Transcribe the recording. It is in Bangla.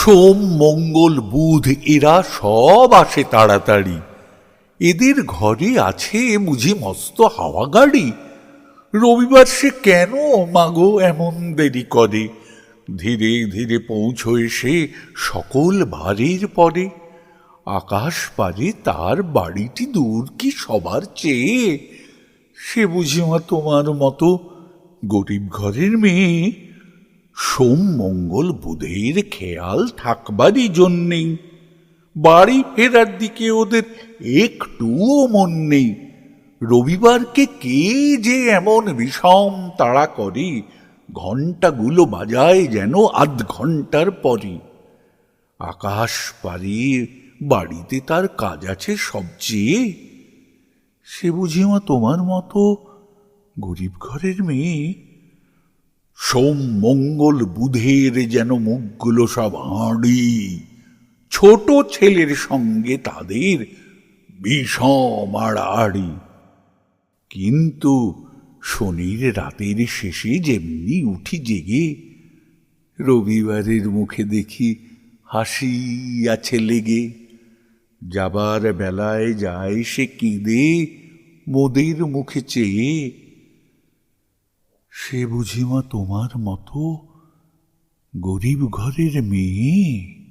সোম মঙ্গল বুধ এরা সব আসে তাড়াতাড়ি। এদের ঘরে আছে বুঝি মস্ত হাওয়া গাড়ি। রবিবার সে কেন মাগো এমন দেরি করে? ধীরে ধীরে পৌঁছয় সে সকল বারের পরে। আকাশ পারে তার বাড়িটি দূর কি সবার চেয়ে? সে বুঝি মা তোমার মতো গরিব ঘরের মেয়ে? সোম মঙ্গল বুধের খেয়াল থাকবারই জন্যেই বাড়ি ফেরার দিকে ওদের একটুও মন নেই। রবিবারকে কে যে এমন বিষম তাড়া করে, ঘণ্টাগুলো বাজায় যেন আধ ঘণ্টার পরে। আকাশ পারে বাড়িতে তার কাজ আছে সবচেয়ে। সে বুঝি মা তোমার মতো গরিব ঘরের মেয়ে? সোম মঙ্গল বুধের যেন মুখগুলো সব হাঁড়ি, ছোট ছেলের সঙ্গে তাদের বিষম আড়াআড়ি। কিন্তু শনির রাতের শেষে যেমনি উঠি জেগে, রবিবারের মুখে দেখি হাসি আছে লেগে। যাবার বেলায় যায় সে কেঁদে মোদের মুখে চেয়ে। সে বুঝি মা তোমার মতো গরিব ঘরের মেয়ে?